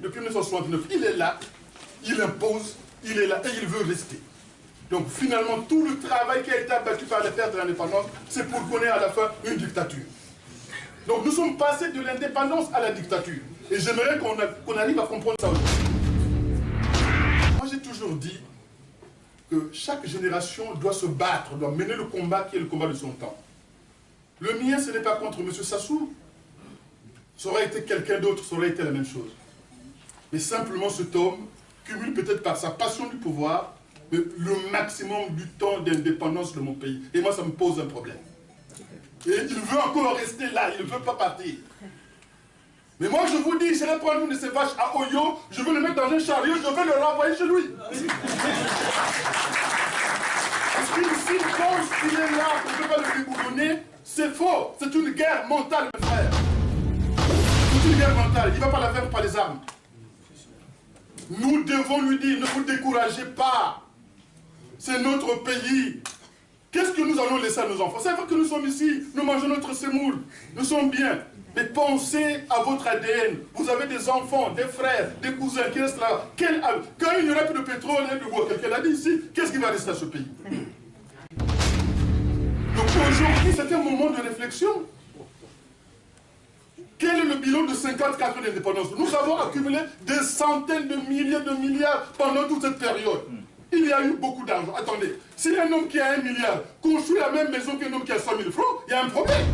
Depuis 1969, il est là, il impose, il est là et il veut rester. Donc finalement, tout le travail qui a été abattu par les pères de l'indépendance, c'est pour qu'on ait à la fin une dictature. Donc nous sommes passés de l'indépendance à la dictature. Et j'aimerais qu'on arrive à comprendre ça aujourd'hui. Moi j'ai toujours dit que chaque génération doit se battre, doit mener le combat qui est le combat de son temps. Le mien, ce n'est pas contre M. Sassou. Ça aurait été quelqu'un d'autre, ça aurait été la même chose. Mais simplement cet homme cumule peut-être par sa passion du pouvoir le maximum du temps d'indépendance de mon pays. Et moi, ça me pose un problème. Et il veut encore rester là, il ne veut pas partir. Mais moi, je vous dis, je vais prendre une de ces vaches à Oyo, je vais le mettre dans un chariot, je vais le renvoyer chez lui. Parce qu'il pense qu'il est là, qu'on ne peut pas le déboulonner, c'est faux. C'est une guerre mentale, mes frères. C'est une guerre mentale, il ne va pas la faire par les armes. Nous devons lui dire, ne vous découragez pas. C'est notre pays. Qu'est-ce que nous allons laisser à nos enfants? C'est vrai que nous sommes ici, nous mangeons notre semoule, nous sommes bien. Mais pensez à votre ADN. Vous avez des enfants, des frères, des cousins qui restent là. Quand il n'y aura plus de pétrole et de bois, quelqu'un l'a dit ici, qu'est-ce qui va rester à ce pays? Donc aujourd'hui, c'est un moment de réflexion. Quel est le bilan de 54 ans d'indépendance? Nous avons accumulé des centaines de milliers de milliards pendant toute cette période. Il y a eu beaucoup d'argent. Attendez, si un homme qui a 1 milliard construit la même maison qu'un homme qui a 100 000 francs, il y a un problème.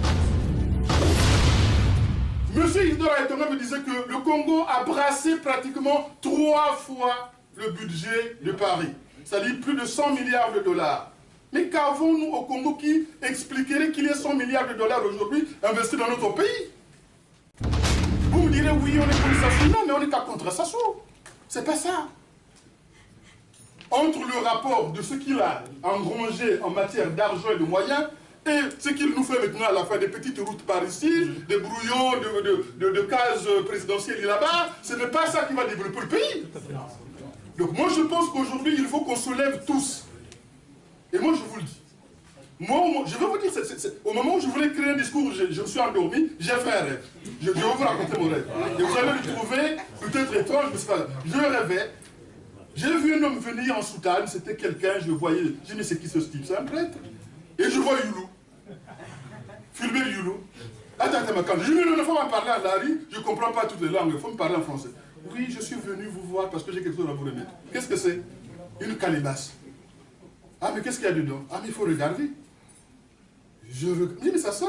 Monsieur Isidore Aytona me disait que le Congo a brassé pratiquement 3 fois le budget de Paris. C'est-à-dire plus de 100 milliards de dollars. Mais qu'avons-nous au Congo qui expliquerait qu'il y ait 100 milliards de dollars aujourd'hui investis dans notre pays? Vous me direz, oui, on est contre Sassou. Non, mais on n'est pas contre Sassou. C'est pas ça. Entre le rapport de ce qu'il a engrangé en matière d'argent et de moyens et ce qu'il nous fait maintenant à la fin, des petites routes par ici, des brouillons de cases présidentielles là-bas, ce n'est pas ça qui va développer le pays. Donc moi je pense qu'aujourd'hui il faut qu'on se lève tous. Et moi je vous le dis. Moi, je vais vous dire, au moment où je voulais créer un discours, je me suis endormi, j'ai fait un rêve. Je vais vous raconter mon rêve. Et vous allez le trouver peut-être étrange, mais c'est pas grave. Je rêvais. J'ai vu un homme venir en soutane, c'était quelqu'un, je le voyais, je dis mais c'est qui ce type? C'est un prêtre. Et je vois Youlou. Filmer Youlou. Attends, quand je dis non, il faut me parler en lari, je ne comprends pas toutes les langues, il faut me parler en français. Oui, je suis venu vous voir parce que j'ai quelque chose à vous remettre. Qu'est-ce que c'est? Une calebasse. Ah, mais qu'est-ce qu'il y a dedans? Ah, mais il faut regarder. Je regarde. Mais ça sent.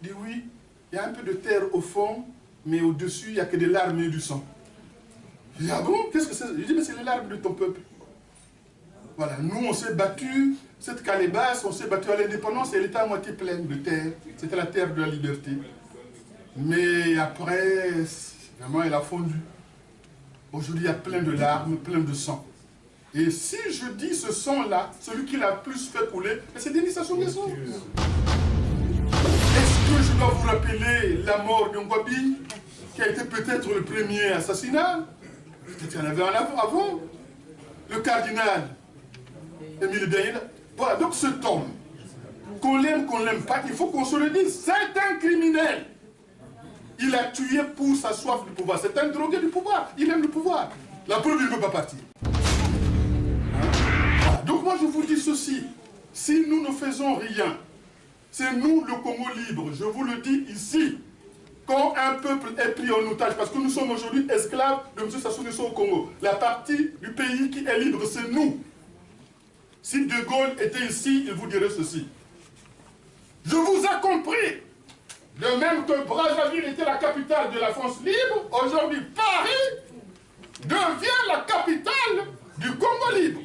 Je dis oui, il y a un peu de terre au fond, mais au-dessus, il n'y a que des larmes et du sang. Je dis, ah bon, qu'est-ce que c'est? Je dis, mais c'est les larmes de ton peuple. Voilà, nous, on s'est battu, cette calebasse, on s'est battu à l'indépendance, et elle était à moitié pleine de terre. C'était la terre de la liberté. Mais après, vraiment, elle a fondu. Aujourd'hui, il y a plein de larmes, plein de sang. Et si je dis ce sang-là, celui qui l'a plus fait couler, c'est Denis Sassou Nguesso. Est-ce que je dois vous rappeler la mort de Ngouabi, qui a été peut-être le premier assassinat? Peut-être qu'il y en avait un avant. Le cardinal Émile Béil. Voilà, donc cet homme, qu'on l'aime pas, il faut qu'on se le dise, c'est un criminel. Il a tué pour sa soif du pouvoir. C'est un drogué du pouvoir. Il aime le pouvoir. La preuve, il ne veut pas partir. Voilà. Donc moi, je vous dis ceci. Si nous ne faisons rien, c'est nous le Congo libre. Je vous le dis ici. Quand un peuple est pris en otage, parce que nous sommes aujourd'hui esclaves de M. Sassou Nguesso au Congo, la partie du pays qui est libre, c'est nous. Si De Gaulle était ici, il vous dirait ceci. Je vous ai compris. De même que Brazzaville était la capitale de la France libre, aujourd'hui Paris devient la capitale du du Congo libre.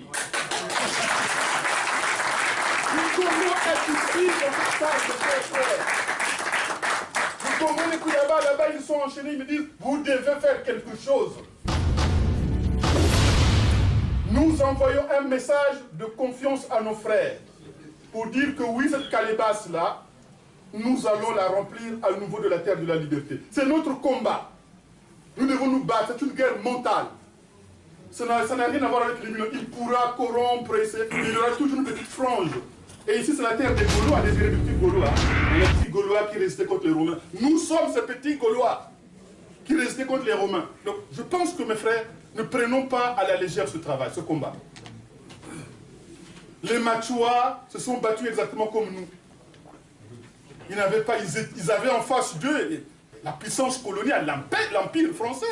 Le Congo est ici dans cette salle de frères. Le Congo, les coups là-bas, ils sont enchaînés, ils me disent, vous devez faire quelque chose. Nous envoyons un message de confiance à nos frères pour dire que oui, cette calebasse-là, nous allons la remplir à nouveau de la terre de la liberté. C'est notre combat. Nous devons nous battre. C'est une guerre mentale. Ça n'a rien à voir avec les millions. Il pourra corrompre, il y aura toujours une petite frange. Et ici, c'est la terre des Gaulois, des petits Gaulois. Les petits Gaulois qui résistaient contre les Romains. Nous sommes ces petits Gaulois qui résistaient contre les Romains. Donc, je pense que mes frères, ne prenons pas à la légère ce travail, ce combat. Les Machois se sont battus exactement comme nous. Ils n'avaient pas, ils avaient en face d'eux la puissance coloniale, l'empire français.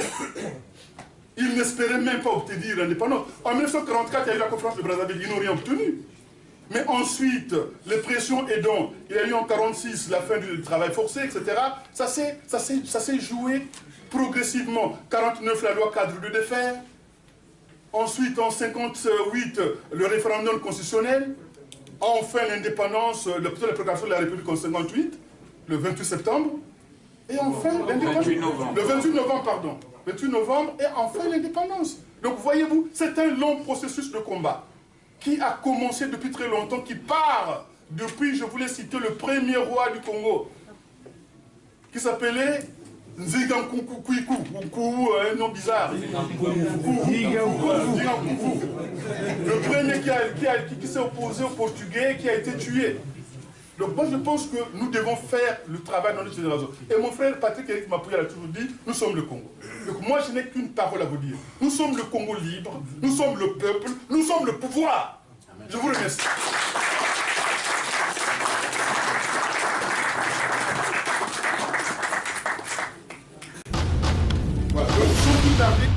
Ils n'espéraient même pas obtenir l'indépendance. En 1944, il y a eu la conférence de Brazzaville, ils n'ont rien obtenu. Mais ensuite, les pressions aidant, il y a eu en 1946 la fin du travail forcé, etc. Ça s'est joué progressivement. 1949, la loi cadre de défer. Ensuite, en 1958, le référendum constitutionnel. Enfin, l'indépendance, la proclamation de la République en 1958, le 28 septembre. Et enfin, l'indépendance. Le 28 novembre, pardon. 28 novembre, et enfin l'indépendance. Donc, voyez-vous, c'est un long processus de combat qui a commencé depuis très longtemps, qui part depuis, je voulais citer le premier roi du Congo, qui s'appelait Nzigankuku, un nom bizarre. Le premier qui s'est opposé aux Portugais, qui a été tué. Donc moi je pense que nous devons faire le travail dans notre génération. Et mon frère Patrick Eric Mapouya l'a toujours dit, nous sommes le Congo. Donc moi je n'ai qu'une parole à vous dire. Nous sommes le Congo libre, nous sommes le peuple, nous sommes le pouvoir. Je vous remercie. Voilà, donc sans tout tarder.